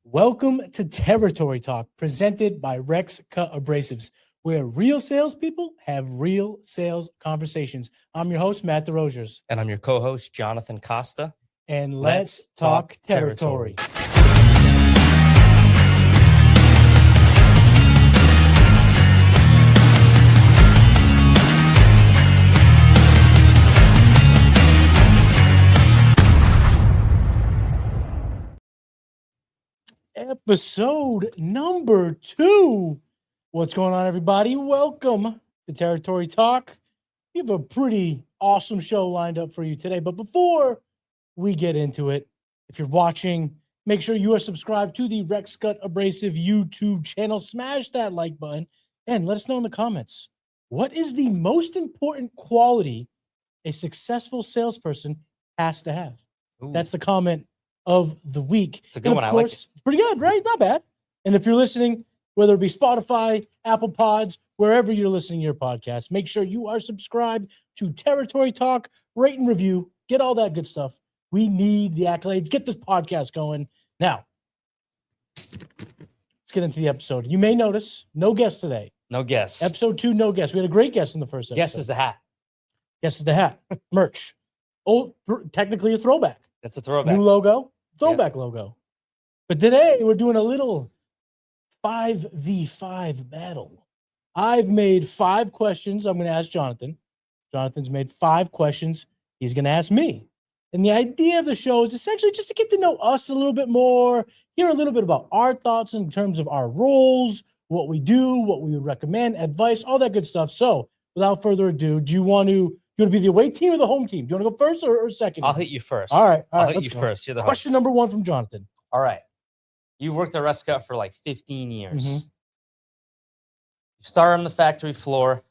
Welcome to Territory Talk, presented by Rex Cut Abrasives, where real salespeople have real sales conversations. I'm your host, Matt Desrosiers. And I'm your co-host, Jonathan Costa. And let's talk territory. Episode number 2. What's going on, everybody? Welcome to Territory Talk. We have a pretty awesome show lined up for you today. But before we get into it, if you're watching, make sure you are subscribed to the Rex Cut Abrasive YouTube channel. Smash that like button and let us know in the comments. What is the most important quality a successful salesperson has to have? Ooh. That's the comment of the week. It's a good one. I like it. It's pretty good, right? Not bad. And if you're listening, whether it be Spotify, Apple Pods, wherever you're listening to your podcast, make sure you are subscribed to Territory Talk, rate and review, get all that good stuff. We need the accolades. Get this podcast going. Now, let's get into the episode. You may notice, no guest today. No guess. Episode 2, no guest. We had a great guest in the first episode. Guess is the hat. Guess is the hat. Merch. Oh, technically a throwback. That's a throwback. New logo, throwback logo. But today we're doing a little 5v5 battle. I've made 5 questions. I'm going to ask Jonathan. Jonathan's made 5 questions. He's going to ask me. And the idea of the show is essentially just to get to know us a little bit more, hear a little bit about our thoughts in terms of our roles, what we do, what we would recommend, advice, all that good stuff. So without further ado, do you want to be the away team or the home team? Do you want to go first or second? I'll hit you first. All right. I'll hit you first. You're the host. Question number 1 from Jonathan. All right. You worked at Rescut for like 15 years. Mm-hmm. You started on the factory floor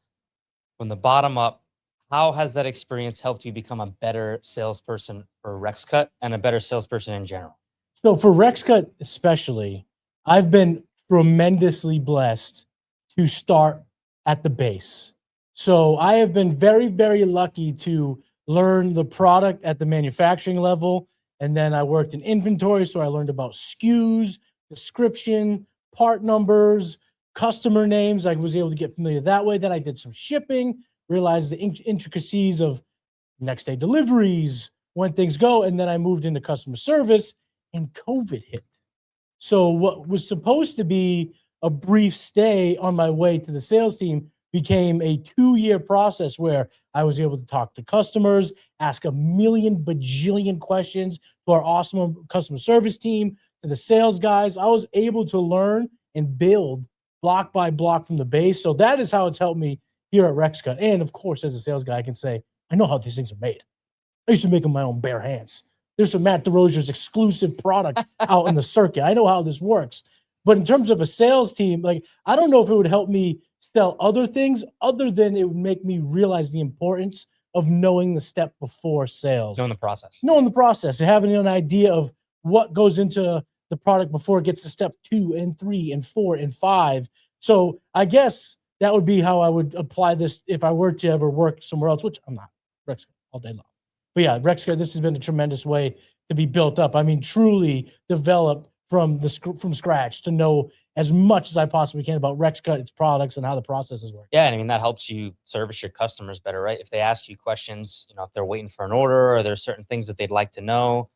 from the bottom up. How has that experience helped you become a better salesperson for Rexcut and a better salesperson in general? So for Rexcut especially, I've been tremendously blessed to start at the base. So I have been very, very lucky to learn the product at the manufacturing level. And then I worked in inventory, so I learned about SKUs, description, part numbers, customer names. I was able to get familiar that way. Then I did some shipping, realized the intricacies of next day deliveries, when things go. And then I moved into customer service and COVID hit. So what was supposed to be a brief stay on my way to the sales team became a 2-year process where I was able to talk to customers, ask a million bajillion questions to our awesome customer service team, to the sales guys. I was able to learn and build block by block from the base. So that is how it's helped me here at Rexcut. And of course, as a sales guy, I can say, I know how these things are made. I used to make them my own bare hands. There's some Matt Desrosiers exclusive product out in the circuit. I know how this works. But in terms of a sales team, like, I don't know if it would help me sell other things other than it would make me realize the importance of knowing the step before sales. Knowing the process. Knowing the process and having an idea of what goes into the product before it gets to step 2 and 3 and 4 and 5. So I guess that would be how I would apply this if I were to ever work somewhere else, which I'm not. Rexcut all day long. But yeah, Rexcut, this has been a tremendous way to be built up. I mean, truly develop from scratch to know as much as I possibly can about Rexcut, its products, and how the processes work. Yeah, and I mean, that helps you service your customers better, right? If they ask you questions, if they're waiting for an order or there's certain things that they'd like to know,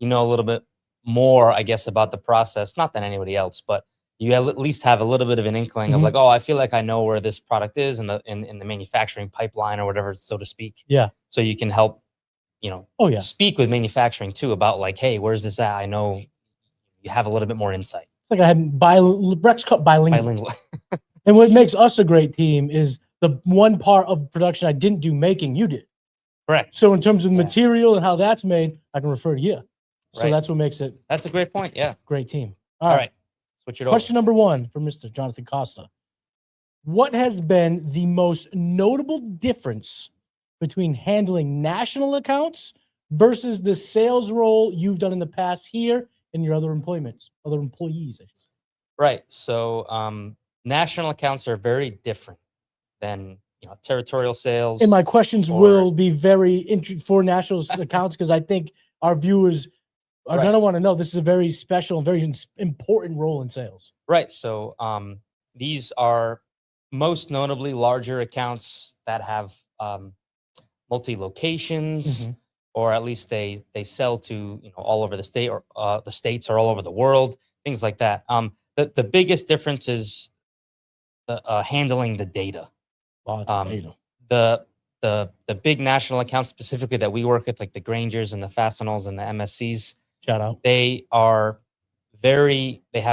a little bit more, I guess, about the process, not than anybody else, but you at least have a little bit of an inkling of like, oh, I feel like I know where this product is in the manufacturing pipeline or whatever, so to speak. Yeah. So you can help, speak with manufacturing too about like, hey, where's this at? I know you have a little bit more insight. It's like I had Rexcut bilingual. And what makes us a great team is the one part of production I didn't do making, you did. Correct. So in terms of material and how that's made, I can refer to you. So that's what makes it. That's a great point. Yeah. Great team. All right. Switch it over. Question number 1 from Mr. Jonathan Costa. What has been the most notable difference between handling national accounts versus the sales role you've done in the past here and your other employees, I should say? Right. So national accounts are very different than territorial sales. And my questions will be very for national accounts because I think our viewers are going to want to know. This is a very special and very important role in sales. Right. So these are most notably larger accounts that have multi locations, Mm-hmm. or at least they sell to all over the state, or the states, or all over the world, things like that. The biggest difference is the handling the data. Lots of Um, data. the big national accounts specifically that we work with, like the Grangers and the Fastenals and the MSCs, Shout out. they have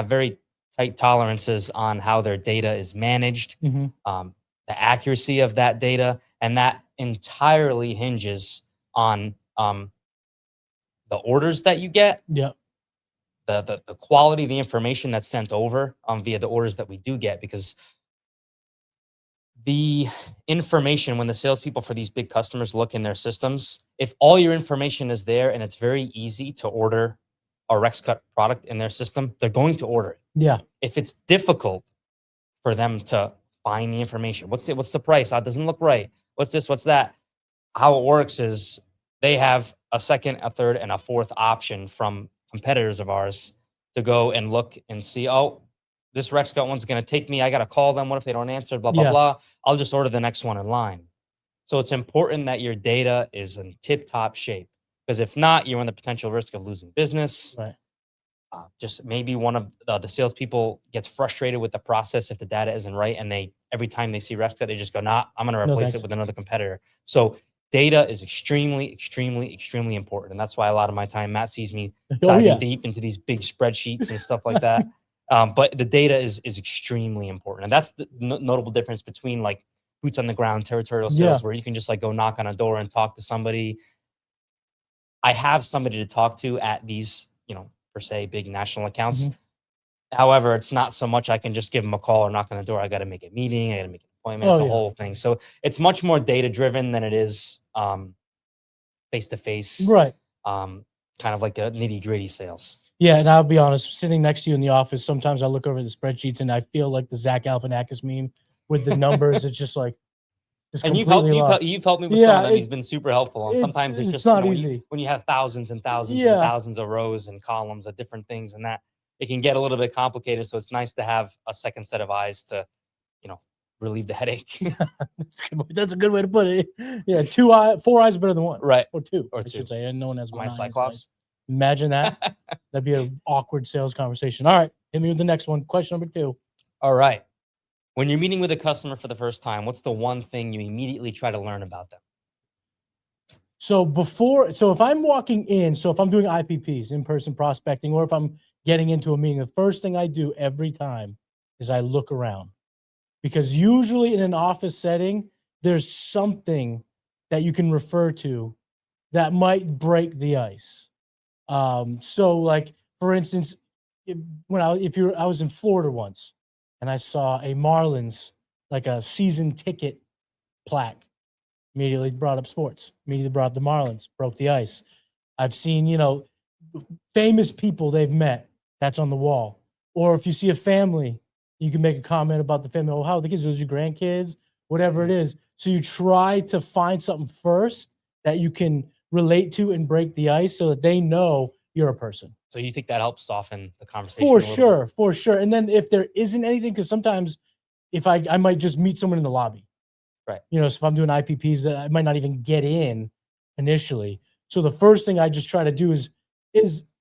very tight tolerances on how their data is managed, Mm-hmm. the accuracy of that data, and that entirely hinges on the orders that you get, Yeah. the quality of the information that's sent over via the orders that we do get, because the information, when the salespeople for these big customers look in their systems, if all your information is there and it's very easy to order a RexCut product in their system, they're going to order it. Yeah. If it's difficult for them to find the information, what's the price? Oh, it doesn't look right. What's this? What's that? How it works is they have a second, a third, and a fourth option from competitors of ours to go and look and see, oh, this RexCut one's going to take me. I got to call them. What if they don't answer? Blah, blah, Yeah. blah. I'll just order the next one in line. So it's important that your data is in tip top shape, because if not, you're in the potential risk of losing business. Right. Just maybe one of the salespeople gets frustrated with the process if the data isn't right, and every time they see RexCut, they just go, "Nah, I'm going to replace thanks. it with another competitor." So data is extremely, extremely, extremely important, and that's why a lot of my time Matt sees me diving deep into these big spreadsheets and stuff like that. But the data is extremely important, and that's the notable difference between like boots on the ground territorial sales, where you can just like go knock on a door and talk to somebody. I have somebody to talk to at these, per se, big national accounts. Mm-hmm. However, it's not so much I can just give them a call or knock on the door. I got to make a meeting. I got to make an appointment. It's a whole thing. So it's much more data driven than it is face to face. Right. Kind of like a nitty gritty sales. Yeah, and I'll be honest, sitting next to you in the office, sometimes I look over the spreadsheets and I feel like the Zach Galifianakis meme with the numbers. It's just like, and you've helped me with some of them. He's been super helpful. And sometimes it's just not easy when you have thousands and thousands and thousands of rows and columns of different things, and that it can get a little bit complicated. So it's nice to have a second set of eyes to, relieve the headache. That's a good way to put it. Yeah, 4 eyes are better than one. Right. Or two. I should say. And no one has one. Am I Cyclops? Imagine that. That'd be an awkward sales conversation. All right, hit me with the next one. Question number 2. All right. When you're meeting with a customer for the first time, what's the one thing you immediately try to learn about them? So if I'm walking in, if I'm doing IPPs, in-person prospecting, or if I'm getting into a meeting, the first thing I do every time is I look around. Because usually in an office setting, there's something that you can refer to that might break the ice. So like, for instance, I was in Florida once and I saw a Marlins, like a season ticket plaque, immediately brought up sports, immediately brought up the Marlins, broke the ice. I've seen, famous people they've met, that's on the wall. Or if you see a family, you can make a comment about the family. Oh, how are the kids? Those are your grandkids, whatever it is. So you try to find something first that you can relate to and break the ice so that they know you're a person. So you think that helps soften the conversation? For sure. And then if there isn't anything, because sometimes if I might just meet someone in the lobby. Right. So if I'm doing IPPs, I might not even get in initially. So the first thing I just try to do is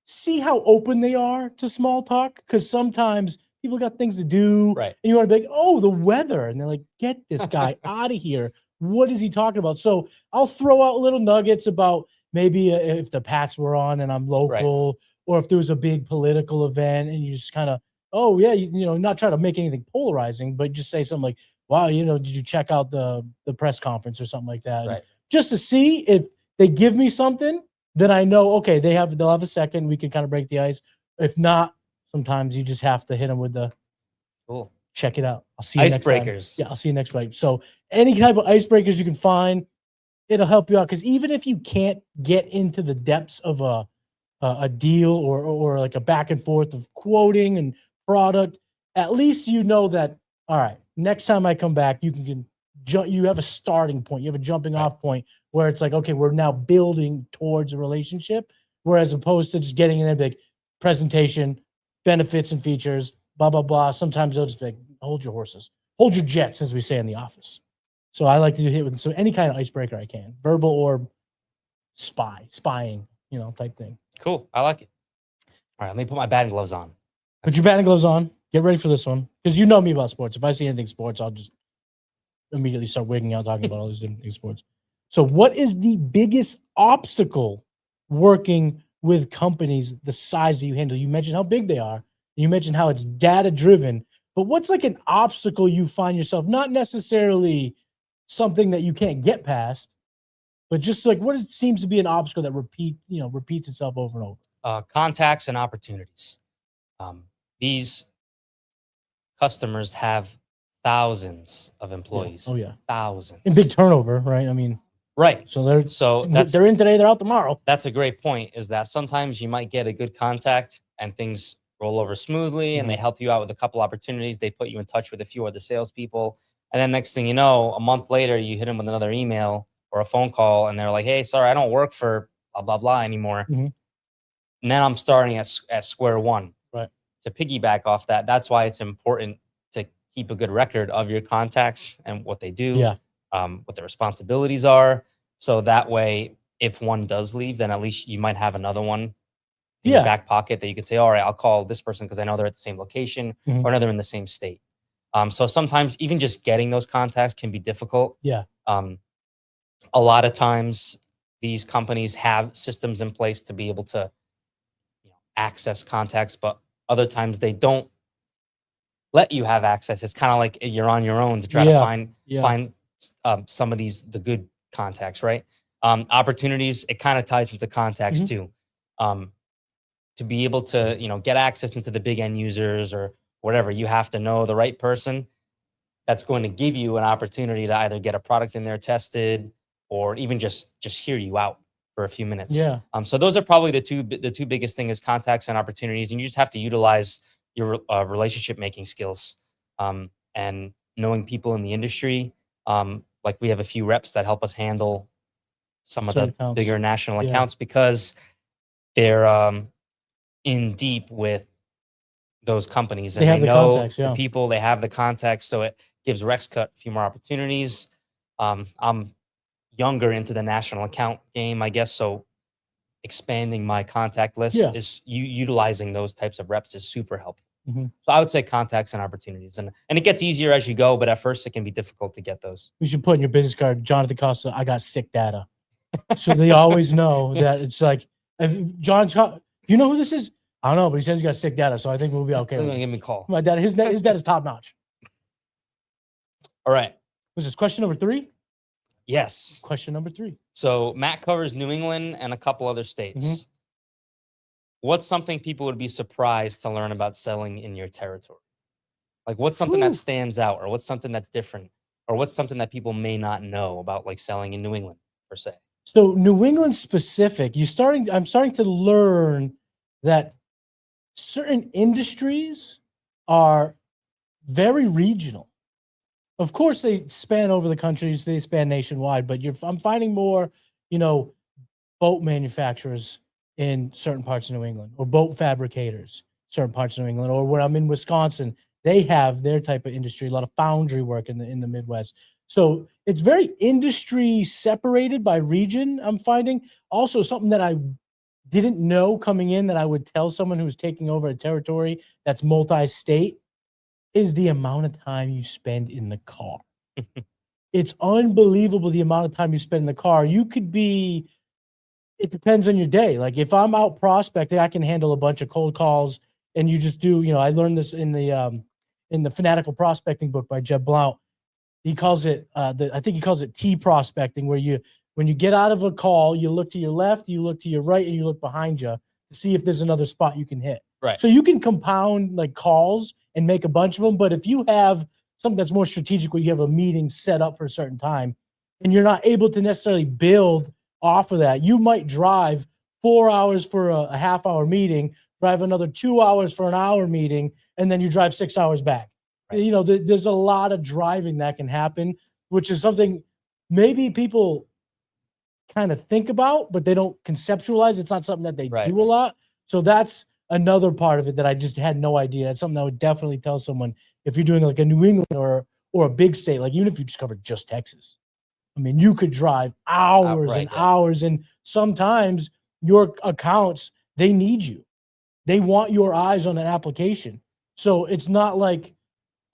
see how open they are to small talk, because sometimes people got things to do. Right. And you want to be like, oh, the weather. And they're like, get this guy out of here. What is he talking about? So I'll throw out little nuggets about maybe if the Pats were on and I'm local, or if there was a big political event and you just kind of, oh yeah, not try to make anything polarizing, but just say something like, wow, did you check out the press conference or something like that? Right. Just to see if they give me something, then I know, okay, they'll have a second, we can kind of break the ice. If not, sometimes you just have to hit them with the cool. Check it out. I'll see you next time. Icebreakers. Yeah, I'll see you next week. So any type of icebreakers you can find, it'll help you out. Because even if you can't get into the depths of a deal or like a back and forth of quoting and product, at least you know that, all right, next time I come back, you have a starting point. You have a jumping off point where it's like, okay, we're now building towards a relationship whereas opposed to just getting in there big presentation, benefits and features, blah blah blah. Sometimes they'll just be like, hold your horses, hold your jets, as we say in the office. So I like to hit with any kind of icebreaker I can, verbal or spying, type thing. Cool. I like it. All right, let me put my batting gloves on. Put your batting gloves on. Get ready for this one, because you know me about sports. If I see anything sports, I'll just immediately start wigging out talking about all these different things sports. So, what is the biggest obstacle working with companies the size that you handle? You mentioned how big they are. You mentioned how it's data driven. But what's like an obstacle you find yourself, not necessarily something that you can't get past, but just like what it seems to be an obstacle that repeats itself over and over? Contacts and opportunities. These customers have thousands of employees. Oh yeah, thousands. and big turnover, right? I mean, right. So they're that's in today, they're out tomorrow. That's a great point. Is that sometimes you might get a good contact and things roll over smoothly, and they help you out with a couple opportunities. They put you in touch with a few other salespeople, and then next thing you know, a month later, you hit them with another email or a phone call, and they're like, "Hey, sorry, I don't work for blah blah blah anymore." Mhm. And then I'm starting at square one. Right. To piggyback off that, that's why it's important to keep a good record of your contacts and what they do, Yeah. what their responsibilities are. So that way, if one does leave, then at least you might have another one in your back pocket that you could say, all right, I'll call this person because I know they're at the same location or they're in the same state. So sometimes even just getting those contacts can be difficult. Yeah. A lot of times these companies have systems in place to be able to access contacts, but other times they don't let you have access. It's kind of like you're on your own to try to find some of the good contacts, right? Opportunities, it kind of ties into contacts too. To be able to, get access into the big end users or whatever, you have to know the right person that's going to give you an opportunity to either get a product in there tested or even just hear you out for a few minutes. Yeah. So those are probably the two biggest things is contacts and opportunities, and you just have to utilize your relationship making skills and knowing people in the industry. Like we have a few reps that help us handle some of the bigger national accounts because they're in deep with those companies and they have the know contacts, the people, they have the contacts, so it gives RexCut a few more opportunities. I'm younger into the national account game, I guess, so expanding my contact list is utilizing those types of reps is super helpful. So I would say contacts and opportunities, and it gets easier as you go, but at first it can be difficult to get those. You should put in your business card, Jonathan Costa, I got sick data. So they always know that it's like, if John's, you know who this is? I don't know, but he says he's got sick data, so I think we'll be okay. Give me a call. My dad, his data's top notch. All right. Was this question number 3? Yes. Question number 3. So Matt covers New England and a couple other states. What's something people would be surprised to learn about selling in your territory? Like what's something that stands out, or what's something that's different, or what's something that people may not know about like selling in New England per se? So New England specific, I'm starting to learn that certain industries are very regional. Of course, they span over the countries, they span nationwide, but I'm finding more, boat manufacturers in certain parts of New England, or boat fabricators, certain parts of New England, or when I'm in Wisconsin, they have their type of industry, a lot of foundry work in the Midwest. So it's very industry separated by region, I'm finding. Also, something that I didn't know coming in that I would tell someone who's taking over a territory that's multi-state is the amount of time you spend in the car. It's unbelievable the amount of time you spend in the car. You could be, it depends on your day. Like if I'm out prospecting, I can handle a bunch of cold calls, and you just do, I learned this in the Fanatical Prospecting book by Jeb Blount. He calls it, I think he calls it T prospecting, where when you get out of a call, you look to your left, you look to your right, and you look behind you to see if there's another spot you can hit. Right. So you can compound like calls and make a bunch of them. But if you have something that's more strategic, where you have a meeting set up for a certain time and you're not able to necessarily build off of that, you might drive 4 hours for a half-hour meeting, drive another 2 hours for an hour meeting, and then you drive 6 hours back. Right. There's a lot of driving that can happen, which is something maybe people kind of think about, but they don't conceptualize. It's not something that they Right, do a lot. So that's another part of it that I just had no idea. It's something I would definitely tell someone if you're doing like a New England or a big state, like even if you just covered just Texas. I mean, you could drive hours right, and yeah. hours, and sometimes your accounts, they need you. They want your eyes on an application. So it's not like,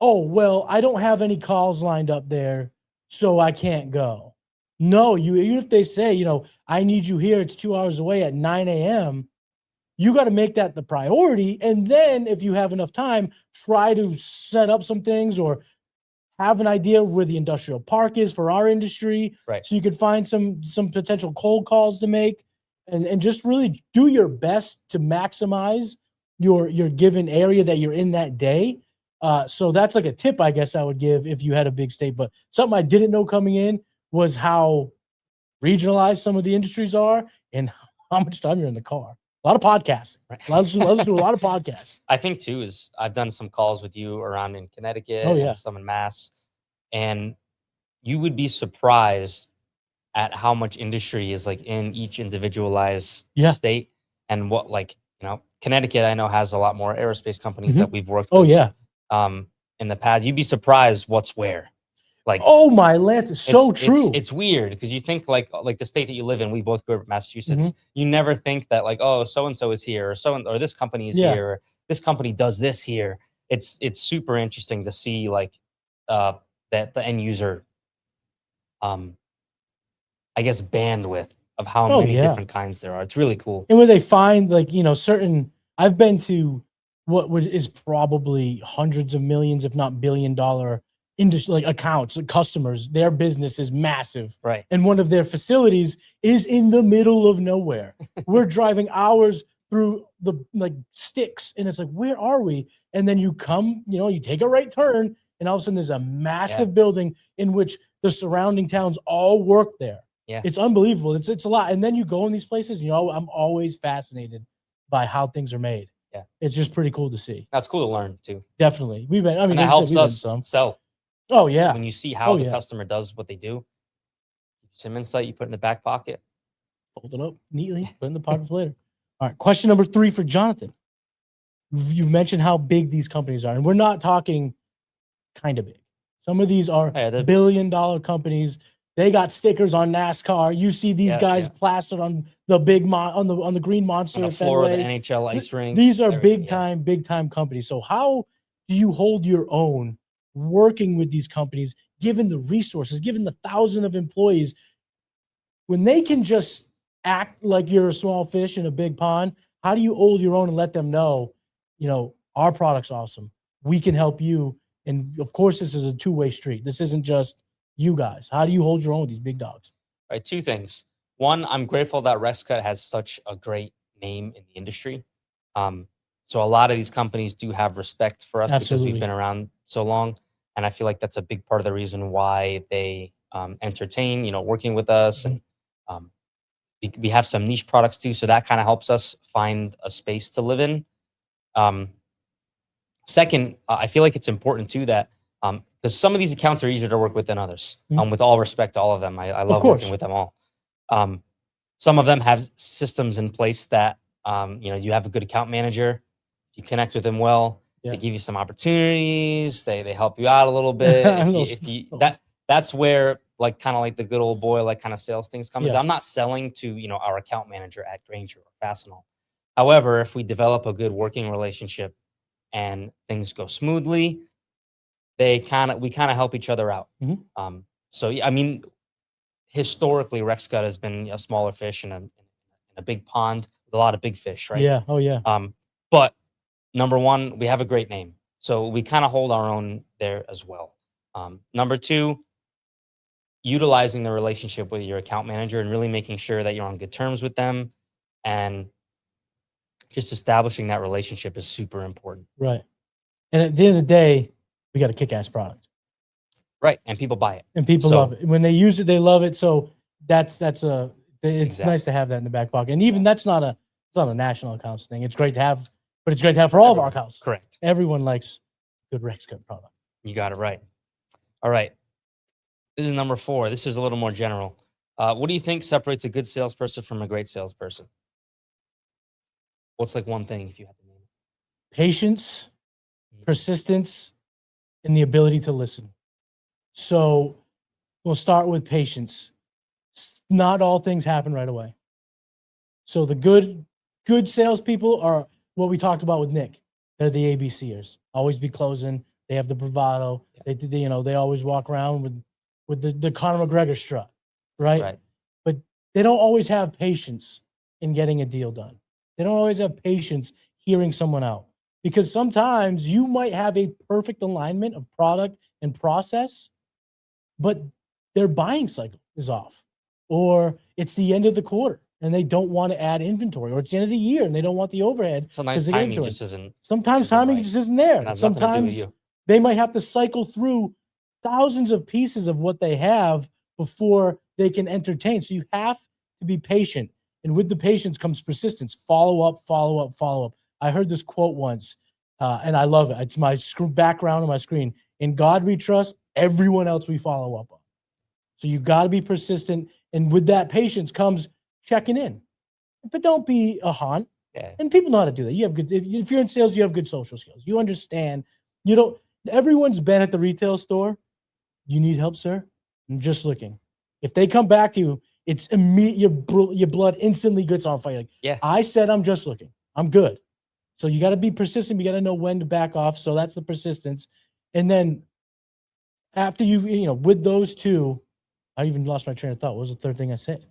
oh, well, I don't have any calls lined up there, so I can't go. No, you even if they say, I need you here, it's 2 hours away at 9 a.m., you got to make that the priority. And then if you have enough time, try to set up some things or have an idea of where the industrial park is for our industry, Right. so you could find some potential cold calls to make, and just really do your best to maximize your given area that you're in that day. So that's like a tip I guess I would give if you had a big state. But something I didn't know coming in was how regionalized some of the industries are and how much time you're in the car. A lot of podcasts. Right. Let's do a lot of podcasts. I think too is I've done some calls with you around in Connecticut Oh, yeah. and some in Mass, and you would be surprised at how much industry is like in each individualized Yeah. state, and what, like, Connecticut I know has a lot more aerospace companies Mhm. that we've worked Oh, with yeah. in the past. You'd be surprised what's where. Like, Oh, my Lance, it's so true. It's weird because you think like the state that you live in. We both grew up in Massachusetts. Mhm. You never think that like, oh, so and so is here, or this company is Yeah. here, or this company does this here. It's super interesting to see like that the end user, I guess, bandwidth of how Oh, many yeah. different kinds there are. It's really cool. And when they find like, certain I've been to is probably hundreds of millions, if not $1 billion industry, like accounts, like customers, their business is massive. Right. And one of their facilities is in the middle of nowhere. We're driving hours through the like sticks, and it's like, where are we? And then you come, you take a right turn, and all of a sudden there's a massive building in which the surrounding towns all work there. Yeah. It's unbelievable. It's a lot. And then you go in these places, I'm always fascinated by how things are made. Yeah. It's just pretty cool to see. That's cool to learn too. Definitely. And that like I said, helps we've been us some. sell. Oh, yeah. When you see how the yeah. customer does what they do, some insight you put in the back pocket. Fold it up neatly, put in the pocket for later. All right. Question number 3 for Jonathan. You've mentioned how big these companies are, and we're not talking kind of big. Some of these are they're- billion-dollar companies. They got stickers on NASCAR. You see these guys plastered on the big on the green monster On the at floor of the Fenway. NHL ice rinks. These are everything, big time companies. So how do you hold your own working with these companies, given the resources, given the thousands of employees, when they can just act like you're a small fish in a big pond? How do you hold your own and let them know, our product's awesome. We can help you. And of course, this is a two-way street. This isn't just you guys. How do you hold your own with these big dogs? Right. 2 things. One, I'm grateful that Rexcut has such a great name in the industry. So a lot of these companies do have respect for us because Absolutely. we've been around so long. And I feel like that's a big part of the reason why they entertain, working with us. Mhm. And we have some niche products too. So that kind of helps us find a space to live in. Second, I feel like it's important too that because some of these accounts are easier to work with than others. Mhm. With all respect to all of them, I love course. working with them all. Some of them have systems in place that you have a good account manager. If you connect with them well, Yeah. they give you some opportunities. They help you out a little bit. That's where like kind of like the good old boy like kind of sales things comes. Yeah. I'm not selling to our account manager at Granger or Fastenal. However, if we develop a good working relationship and things go smoothly, we kind of help each other out. Mhm. So yeah, I mean, historically, Rexcut has been a smaller fish in a big pond with a lot of big fish, right? Yeah. Oh, yeah. But number one, we have a great name, so we kind of hold our own there as well. Number two, utilizing the relationship with your account manager and really making sure that you're on good terms with them, and just establishing that relationship is super important. Right. And at the end of the day, we got a kick-ass product. Right, and people buy it. And people love it. When they use it, they love it. So it's nice to have that in the back pocket. And even it's not a national accounts thing. It's great to have, but it's great to have for all of our accounts. Correct. Everyone likes good Rexcut product. You got it right. All right. This is number 4. This is a little more general. What do you think separates a good salesperson from a great salesperson? What's like one thing if you had to name it? Patience, Mhm. persistence, and the ability to listen. So we'll start with patience. Not all things happen right away. So the good salespeople are what we talked about with Nick. They're the ABCers. Always be closing. They have the bravado. They always walk around with the Conor McGregor strut, right? Right. But they don't always have patience in getting a deal done. They don't always have patience hearing someone out because sometimes you might have a perfect alignment of product and process, but their buying cycle is off, or it's the end of the quarter and they don't want to add inventory, or it's the end of the year and they don't want the overhead Sometimes because they get timing inventory. just isn't Sometimes timing right. just isn't And there. has nothing to do with Sometimes you. they might have to cycle through thousands of pieces of what they have before they can entertain. So you have to be patient. And with the patience comes persistence. Follow up, follow up, follow up. I heard this quote once, and I love it. It's my background on my screen. In God we trust, everyone else we follow up on. So you got to be persistent. And with that patience comes checking in. But don't be a haunt. Yeah. And people know how to do that. You have good, if you're in sales, you have good social skills. You understand. You don't, everyone's been at the retail store. You need help, sir? I'm just looking. If they come back to you, it's immediate. Your blood instantly gets on fire. Like, Yeah. I said, I'm just looking. I'm good. So you got to be persistent. You got to know when to back off. So that's the persistence. And then after with those two, I even lost my train of thought. What was the third thing I said?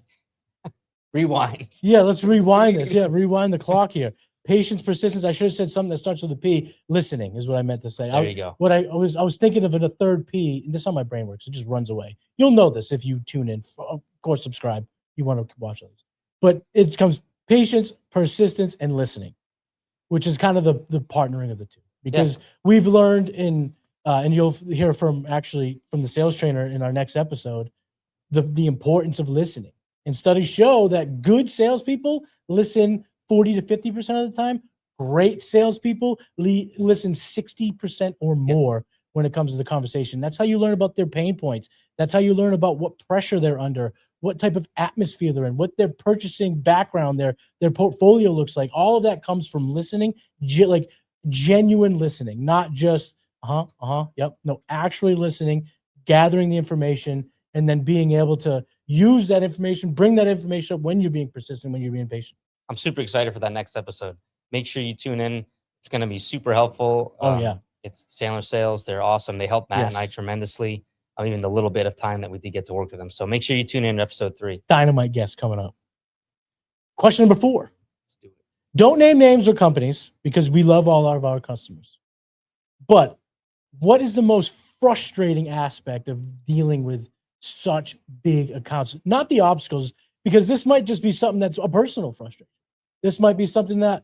Rewind. Yeah, let's rewind this. Yeah, rewind the clock here. Patience, persistence. I should have said something that starts with a P. Listening is what I meant to say. There you go. What I was thinking of in a third P. And this is how my brain works. It just runs away. You'll know this if you tune in. Of course, subscribe. You want to watch those. But it comes patience, persistence, and listening, which is kind of the partnering of the two. Because we've learned and you'll hear from the sales trainer in our next episode, the importance of listening. And studies show that good salespeople listen 40 to 50% of the time. Great salespeople listen 60% or more when it comes to the conversation. That's how you learn about their pain points. That's how you learn about what pressure they're under, what type of atmosphere they're in, what their purchasing background, their portfolio looks like. All of that comes from listening, like genuine listening, not just yep, no, actually listening, gathering the information, and then being able to use that information, bring that information up when you're being persistent, when you're being patient. I'm super excited for that next episode. Make sure you tune in. It's going to be super helpful. Oh, yeah. It's Sandler Sales. They're awesome. They help Matt and I Yes. tremendously. Even the little bit of time that we did get to work with them. So make sure you tune in to episode 3. Dynamite guest coming up. Question number 4. Let's do it. Don't name names or companies because we love all of our customers. But what is the most frustrating aspect of dealing with such big accounts? Not the obstacles, because this might just be something that's a personal frustration. This might be something that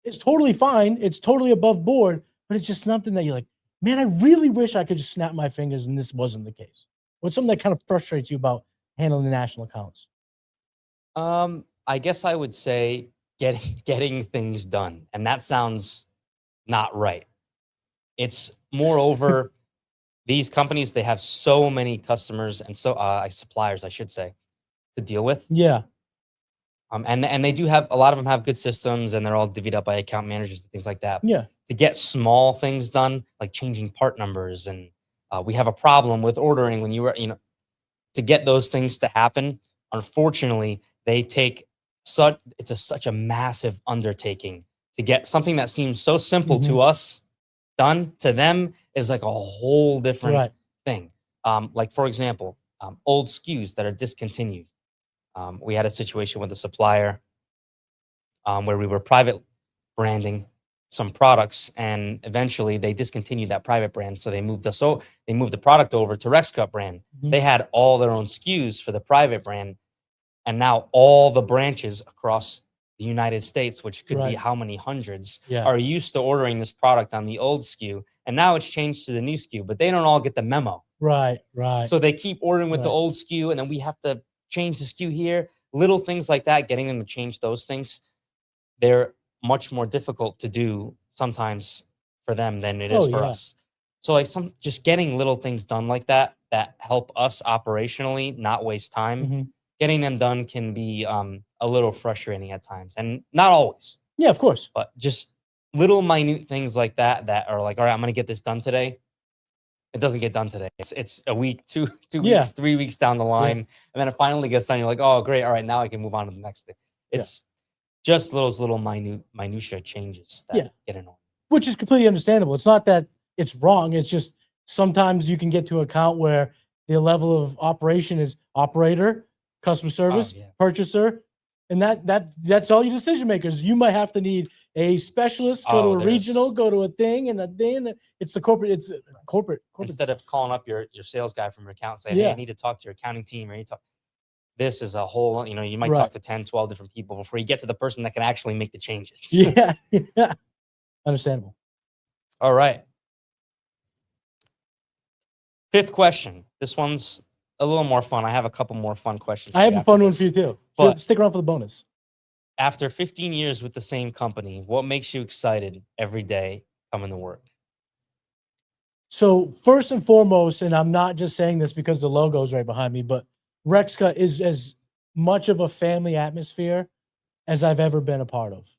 is totally fine. It's totally above board, but it's just something that you're like, man, I really wish I could just snap my fingers and this wasn't the case. What's something that kind of frustrates you about handling the national accounts? I guess I would say getting things done. And that sounds not right. It's moreover, these companies, they have so many customers and suppliers, I should say, to deal with. Yeah. And they do have, a lot of them have good systems and they're all divvied up by account managers and things like that. Yeah. To get small things done, like changing part numbers and we have a problem with ordering when to get those things to happen, unfortunately, they take such a massive undertaking to get something that seems so simple to us done. To them is like a whole different thing. Like for example, old SKUs that are discontinued. We had a situation with a supplier where we were private branding some products, and eventually they discontinued that private brand. So they moved the product over to Rexcut brand. They had all their own SKUs for the private brand, and now all the branches across the United States, which could be how many hundreds, are used to ordering this product on the old SKU, and now it's changed to the new SKU, but they don't all get the memo. Right. So they keep ordering with the old SKU, and then we have to change the SKU here. Little things like that, getting them to change those things, they're much more difficult to do sometimes for them than it is for us. So like just getting little things done like that help us operationally not waste time getting them done can be a little frustrating at times, and not always, Yeah, of course. but just little minute things like that that are like, all right, I'm gonna get this done today. It doesn't get done today. It's a week, two Yeah. weeks, 3 weeks down the line, and then it finally gets done. You're like, oh, great, all right, now I can move on to the next thing. Yeah. It's just those little minutia changes that Yeah. get annoying. Which is completely understandable. It's not that it's wrong. It's just sometimes you can get to an account where the level of operation is operator, customer service, yeah. purchaser, and that's all your decision makers. You might have to need a specialist, go to a regional, go to a thing, and a thing. It's the corporate. It's corporate. Instead of calling up your sales guy from your account saying, Yeah. hey, I need to talk to your accounting team, or you talk. This is a whole, you might Right. talk to 10, 12 different people before you get to the person that can actually make the changes. Yeah. Yeah. Understandable. All right. 5th question. This one's a little more fun. I have a couple more fun questions. I have a fun one for you too. But stick around for the bonus. After 15 years with the same company, what makes you excited every day coming to work? So first and foremost, and I'm not just saying this because the logo is right behind me, but Rexca is as much of a family atmosphere as I've ever been a part of,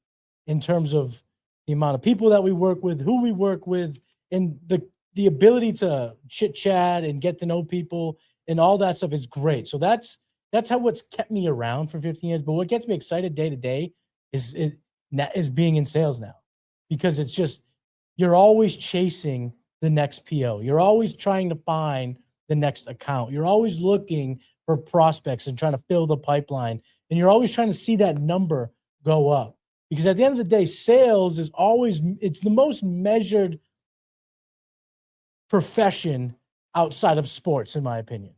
in terms of the amount of people that we work with, who we work with, and the ability to chit chat and get to know people and all that stuff is great. So that's how what's kept me around for 15 years. But what gets me excited day to day is being in sales now, because it's just you're always chasing the next PO. You're always trying to find the next account. You're always looking for prospects and trying to fill the pipeline. And you're always trying to see that number go up. Because at the end of the day, sales is always, it's the most measured profession outside of sports, in my opinion.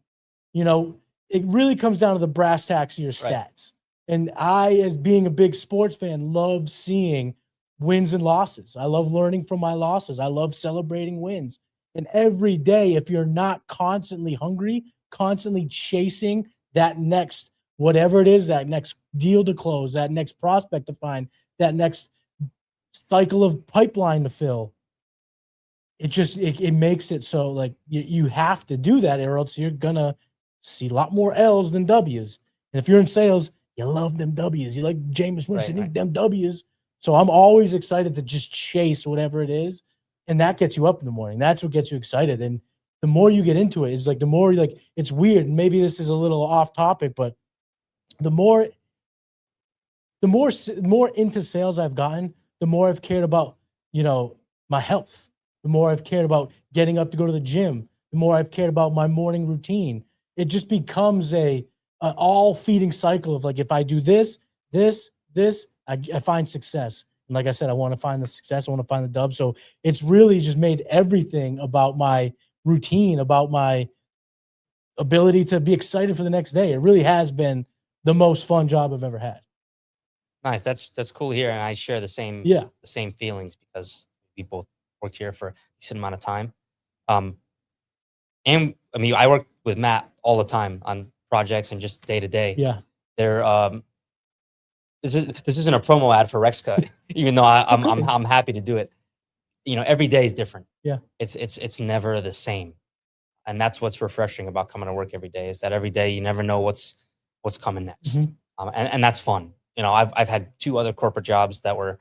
It really comes down to the brass tacks of your stats. Right. And I, as being a big sports fan, love seeing wins and losses. I love learning from my losses. I love celebrating wins. And every day, if you're not constantly hungry, constantly chasing that next, whatever it is, that next deal to close, that next prospect to find, that next cycle of pipeline to fill, it makes it so like you have to do that, or else you're gonna see a lot more L's than W's. And if you're in sales, you love them W's. You like Jameis Winston, right. Them W's. So I'm always excited to just chase whatever it is. And that gets you up in the morning. That's what gets you excited. And the more you get into it, it's like the more like it's weird. Maybe this is a little off topic, but the more into sales I've gotten, the more I've cared about, my health. The more I've cared about getting up to go to the gym, the more I've cared about my morning routine. It just becomes an all feeding cycle of like, if I do this, I find success. And like I said, I want to find the success. I want to find the dub. So it's really just made everything about my routine, about my ability to be excited for the next day. It really has been the most fun job I've ever had. Nice. That's cool to hear. And I share the same feelings, because we both worked here for a decent amount of time. And I mean, I work with Matt all the time on projects and just day to day. Yeah. This isn't a promo ad for Rexca, even though I'm happy to do it. Every day is different. Yeah. It's never the same. And that's what's refreshing about coming to work every day, is that every day you never know what's coming next. Mm-hmm. And that's fun. I've had 2 other corporate jobs that were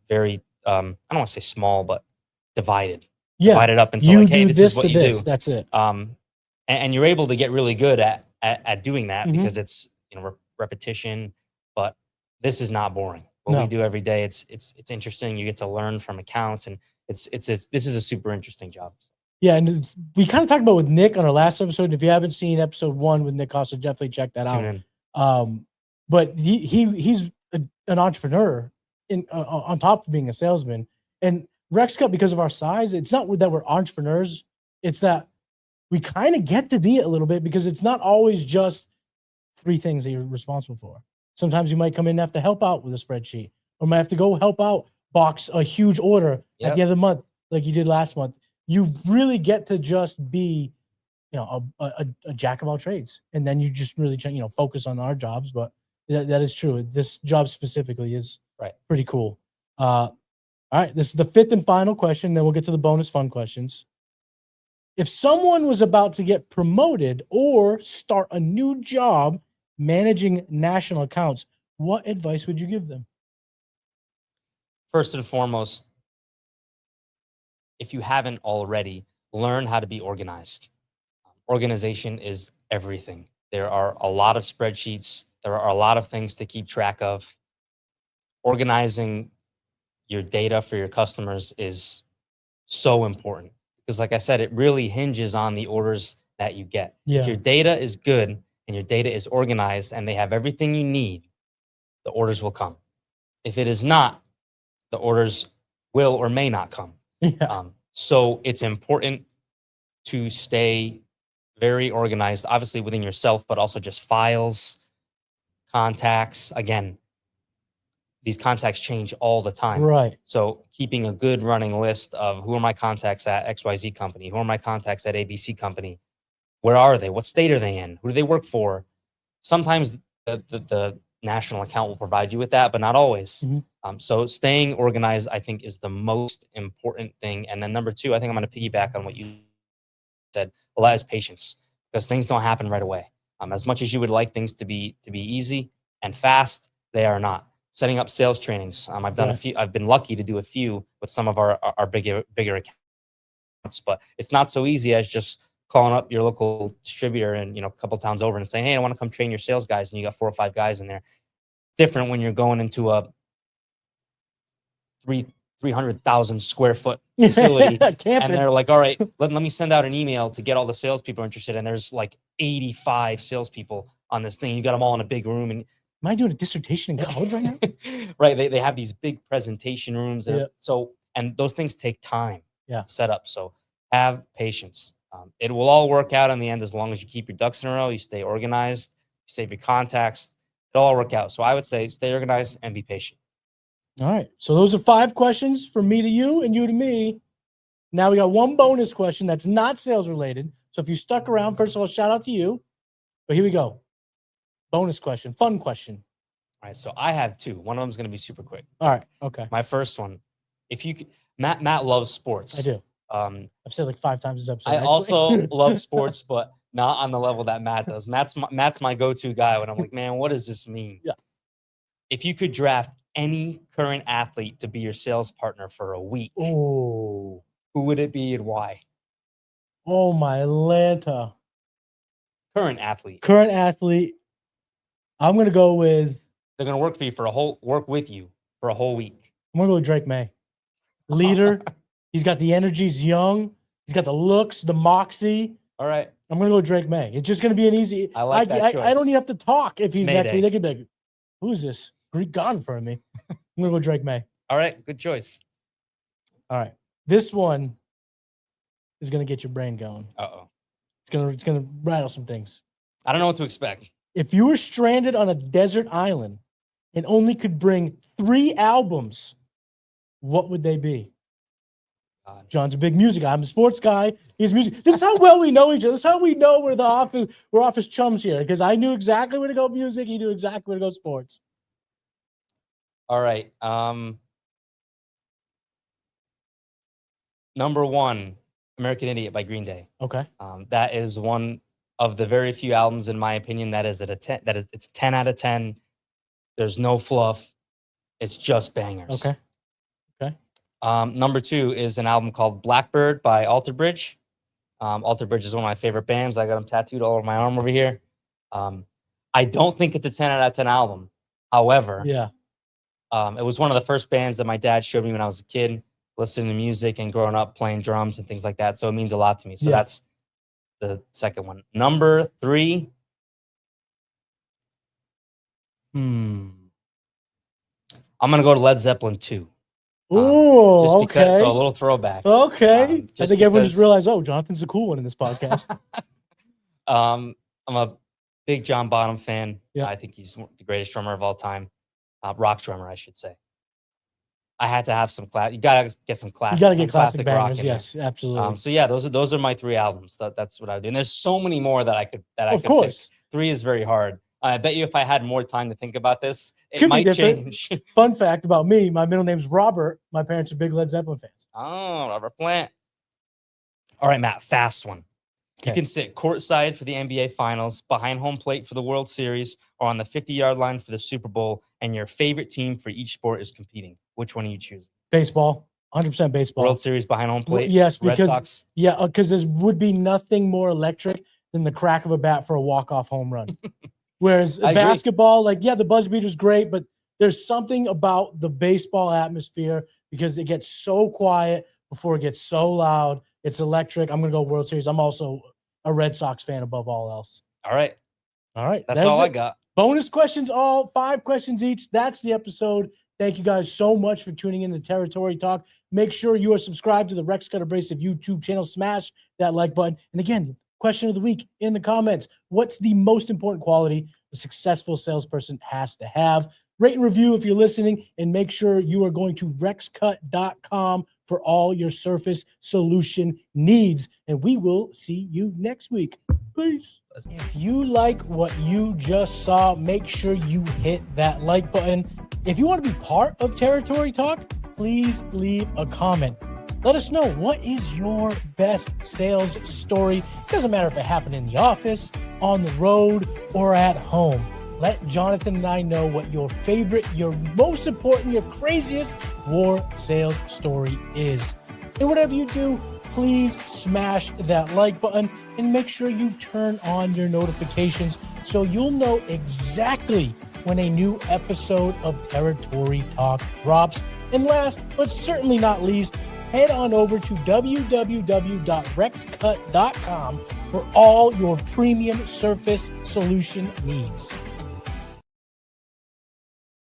very I don't want to say small, but divided. Yeah. Divided up into like, hey, this is what you do. That's it. And you're able to get really good at doing that, mm-hmm. because it's repetition, but this is not boring. What we do every day, it's interesting. You get to learn from accounts, and this is a super interesting job. Yeah, and we kind of talked about with Nick on our last episode. If you haven't seen episode 1 with Nick Costa, definitely check that out. Tune in. But he's an entrepreneur on top of being a salesman. And Rexca, because of our size, it's not that we're entrepreneurs. It's that we kind of get to be it a little bit, because it's not always just 3 things that you're responsible for. Sometimes you might come in and have to help out with a spreadsheet, or might have to go help out box a huge order at the end of the month, like you did last month. You really get to just be, a jack of all trades, and then you just really, focus on our jobs. But that is true. This job specifically is pretty cool. All right, this is the 5th and final question. Then we'll get to the bonus fun questions. If someone was about to get promoted or start a new job managing national accounts, what advice would you give them? First and foremost, if you haven't already, learn how to be organized. Organization is everything. There are a lot of spreadsheets. There are a lot of things to keep track of. Organizing your data for your customers is so important because, like I said, it really hinges on the orders that you get. If Yeah. your data is good and your data is organized and they have everything you need, the orders will come. If it is not, the orders will or may not come. Yeah. So it's important to stay very organized, obviously within yourself, but also just files, contacts. Again, these contacts change all the time. Right. So keeping a good running list of who are my contacts at XYZ company, who are my contacts at ABC company, where are they? What state are they in? Who do they work for? Sometimes the national account will provide you with that, but not always. Mhm. So staying organized, I think, is the most important thing. And then number two, I think I'm going to piggyback on what you said. A lot is patience because things don't happen right away. As much as you would like things to be easy and fast, they are not. Setting up sales trainings. I've done a Right. few. I've been lucky to do a few with some of our bigger accounts, but it's not so easy as just calling up your local distributor and a couple towns over and saying, "Hey, I want to come train your sales guys," and you got 4 or 5 guys in there. Different when you're going into a 300,000 square foot facility, and Campus. they're like, "All right, let me send out an email to get all the salespeople interested." And there's like 85 salespeople on this thing. You got them all in a big room, and Am I doing a dissertation in college right now? right, they have these big presentation rooms, and Yeah. and those things take time Yeah. to set up. So have patience. It will all work out in the end as long as you keep your ducks in a row, you stay organized, you save your contacts. It'll all work out. So I would say stay organized and be patient. All right. So those are 5 questions from me to you and you to me. Now we got one bonus question that's not sales related. So if you stuck around, first of all, shout out to you. But here we go. Bonus question, fun question. All right. So I have 2. One of them is going to be super quick. All right. Okay. My first one, if you could, Matt loves sports. I do. Um, I've said like 5 times this episode. I actually. also love sports, but not on the level that Matt does. Matt's my go-to guy when I'm like, man, what does this mean? Yeah. If you could draft any current athlete to be your sales partner for a week, Oh. who would it be and why? Oh my Lanta. Current athlete. Current athlete. I'm gonna go with They're gonna work with you for a whole week. I'm gonna go with Drake May. Leader. He's got the energy, he's young, he's got the looks, the moxie. All right. I'm gonna go with Drake May. It's just gonna be an easy. I like that I choice. don't even have to talk if It's he's next Mayday. week. They could be like, who's this Greek god in front of me? I'm gonna go Drake May. All right. Good choice. All right. This one is gonna get your brain going. Uh-oh. It's gonna rattle some things. I don't know what to expect. If you were stranded on a desert island and only could bring 3 albums, what would they be? God. John's a big music guy. I'm a sports guy. He's music. This is how well we know each other. This is how we know we're office chums here. Because I knew exactly where to go music. He knew exactly where to go sports. All right. Number 1, American Idiot by Green Day. Okay. That is one of the very few albums, in my opinion, that is it's 10 out of 10. There's no fluff. It's just bangers. Okay. Number 2 is an album called Blackbird by Alter Bridge. Alter Bridge is one of my favorite bands. I got them tattooed all over my arm over here. I don't think it's a 10 out of 10 album. However, Yeah. it was one of the first bands that my dad showed me when I was a kid, listening to music and growing up playing drums and things like that. So it means a lot to me. So Yeah. that's the second one. Number 3. I'm gonna go to Led Zeppelin 2. Oh, Just because, okay. so a little throwback. Okay. I just think everyone just because- realized, oh, Jonathan's the cool one in this podcast. I'm a big John Bonham fan. Yeah. I think he's the greatest drummer of all time. Rock drummer, I should say. I had to have some class. You gotta get some classic. You got to get classic rock bangers. in there. Yes, absolutely. So yeah, those are my 3 albums. That's what I would do. And there's so many more that I could of pick. course. 3 is very hard. I bet you if I had more time to think about this, it Could be might different. change. Fun fact about me, my middle name's Robert. My parents are big Led Zeppelin fans. Oh, Robert Plant. All right, Matt, fast one. You Okay. can sit courtside for the NBA Finals, behind home plate for the World Series, or on the 50-yard line for the Super Bowl, and your favorite team for each sport is competing. Which one are you choosing? Baseball, 100% baseball. World Series behind home plate? Yes, Red because Sox? because there would be nothing more electric than the crack of a bat for a walk-off home run. Whereas I agree. basketball, like, yeah, the buzz beater's great, but there's something about the baseball atmosphere because it gets so quiet before it gets so loud. It's electric. I'm going to go World Series. I'm also a Red Sox fan above all else. All right. All right. That's all I got. Bonus questions, all 5 questions each. That's the episode. Thank you guys so much for tuning in to Territory Talk. Make sure you are subscribed to the Rex Cut Abrasive YouTube channel. Smash that like button. And again, question of the week in the comments. What's the most important quality a successful salesperson has to have? Rate and review if you're listening, and make sure you are going to rexcut.com for all your surface solution needs. And we will see you next week. Peace. If you like what you just saw, make sure you hit that like button. If you want to be part of Territory Talk, please leave a comment. Let us know, what is your best sales story? It doesn't matter if it happened in the office, on the road, or at home. Let Jonathan and I know what your favorite, your most important, your craziest war sales story is. And whatever you do, please smash that like button and make sure you turn on your notifications so you'll know exactly when a new episode of Territory Talk drops. And last, but certainly not least, head on over to www.rexcut.com for all your premium surface solution needs.